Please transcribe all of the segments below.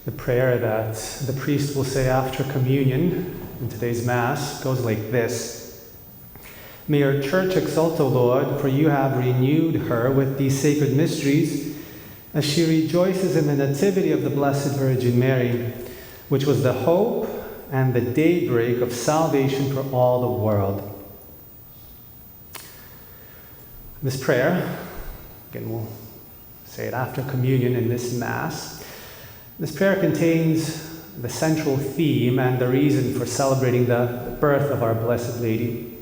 The prayer that the priest will say after communion in today's Mass goes like this. May your church exult, O Lord, for you have renewed her with these sacred mysteries, as she rejoices in the nativity of the Blessed Virgin Mary, which was the hope and the daybreak of salvation for all the world. This prayer, again we'll say it after communion in this Mass. This prayer contains the central theme and the reason for celebrating the birth of our Blessed Lady.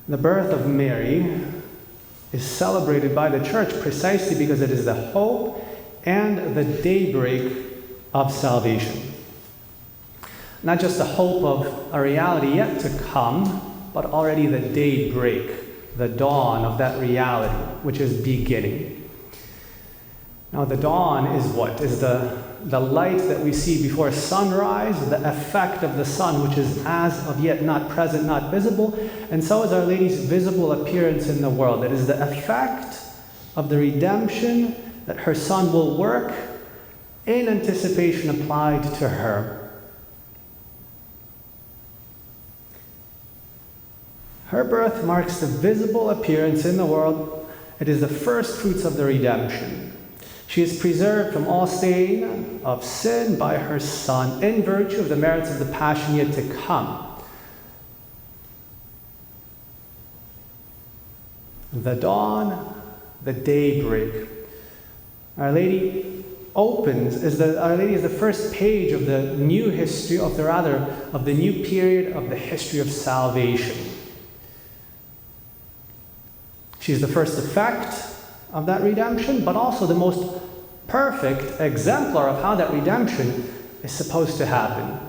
The birth of Mary is celebrated by the Church precisely because it is the hope and the daybreak of salvation. Not just the hope of a reality yet to come, but already the daybreak, the dawn of that reality, which is beginning. Now the dawn is what? Is the light that we see before sunrise, the effect of the sun, which is as of yet not present, not visible, and so is Our Lady's visible appearance in the world. It is the effect of the redemption that her Son will work in anticipation applied to her. Her birth marks the visible appearance in the world. It is the first fruits of the redemption. She is preserved from all stain of sin by her Son in virtue of the merits of the Passion yet to come. The dawn, the daybreak. Our Lady opens, Our Lady is the first page of the new history, of the new period of the history of salvation. She's the first effect of that redemption, but also the most perfect exemplar of how that redemption is supposed to happen.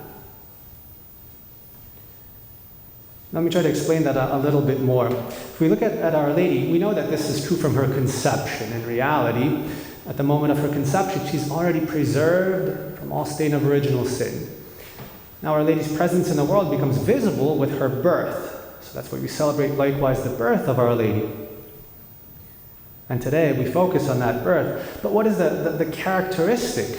Let me try to explain that a little bit more. If we look at Our Lady, we know that this is true from her conception. In reality, at the moment of her conception, she's already preserved from all stain of original sin. Now Our Lady's presence in the world becomes visible with her birth. So that's why we celebrate likewise the birth of Our Lady. And today we focus on that birth. But what is the characteristic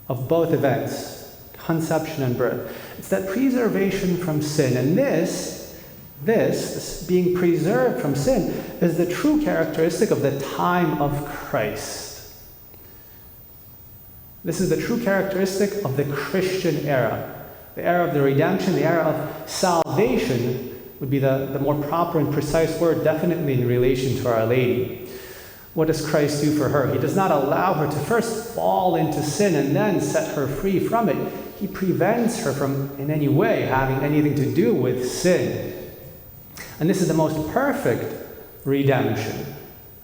of both events, conception and birth? It's that preservation from sin. And this being preserved from sin, is the true characteristic of the time of Christ. This is the true characteristic of the Christian era. The era of the redemption, the era of salvation, would be the more proper and precise word, definitely in relation to Our Lady. What does Christ do for her? He does not allow her to first fall into sin and then set her free from it. He prevents her from, in any way, having anything to do with sin. And this is the most perfect redemption,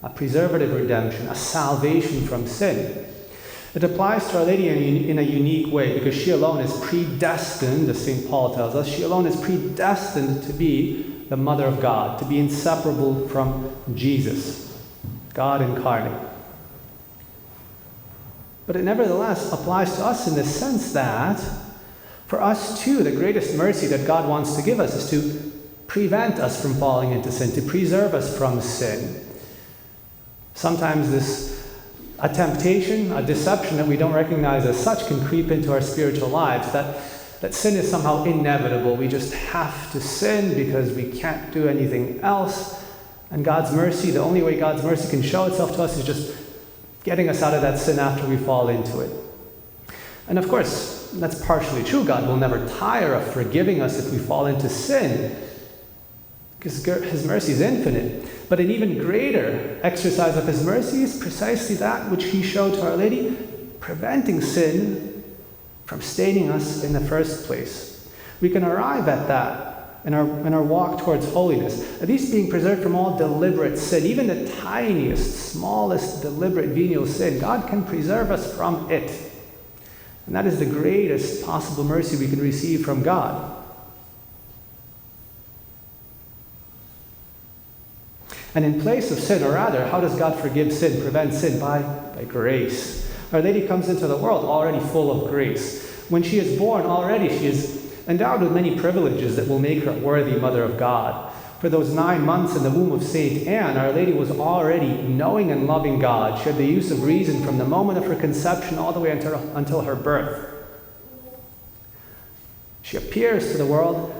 a preservative redemption, a salvation from sin. It applies to Our Lady in a unique way because she alone is predestined, as St. Paul tells us, she alone is predestined to be the Mother of God, to be inseparable from Jesus, God incarnate. But it nevertheless applies to us in the sense that for us too, the greatest mercy that God wants to give us is to prevent us from falling into sin, to preserve us from sin. Sometimes a temptation, a deception that we don't recognize as such can creep into our spiritual lives, that sin is somehow inevitable. We just have to sin because we can't do anything else. And God's mercy, the only way God's mercy can show itself to us is just getting us out of that sin after we fall into it. And of course, that's partially true. God will never tire of forgiving us if we fall into sin, because His mercy is infinite. But an even greater exercise of His mercy is precisely that which He showed to Our Lady, preventing sin from staining us in the first place. We can arrive at that in our walk towards holiness, at least being preserved from all deliberate sin, even the tiniest, smallest deliberate venial sin. God can preserve us from it. And that is the greatest possible mercy we can receive from God. And in place of sin, or rather, how does God forgive sin, prevent sin? By grace. Our Lady comes into the world already full of grace. When she is born, already she is endowed with many privileges that will make her a worthy Mother of God. For those 9 months in the womb of St. Anne, Our Lady was already knowing and loving God. She had the use of reason from the moment of her conception all the way until her birth. She appears to the world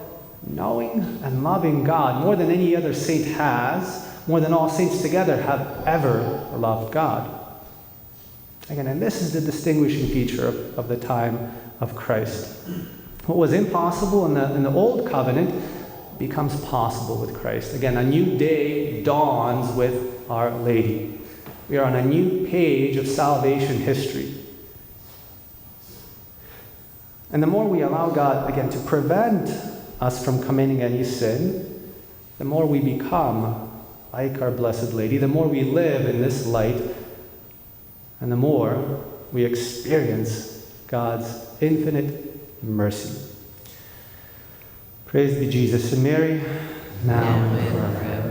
knowing and loving God more than any other saint has, more than all saints together have ever loved God. Again, and this is the distinguishing feature of the time of Christ. What was impossible in the Old Covenant becomes possible with Christ. Again, a new day dawns with Our Lady. We are on a new page of salvation history. And the more we allow God, again, to prevent us from committing any sin, the more we become like our Blessed Lady, the more we live in this light, and the more we experience God's infinite mercy. Praise be Jesus and Mary, now and forever.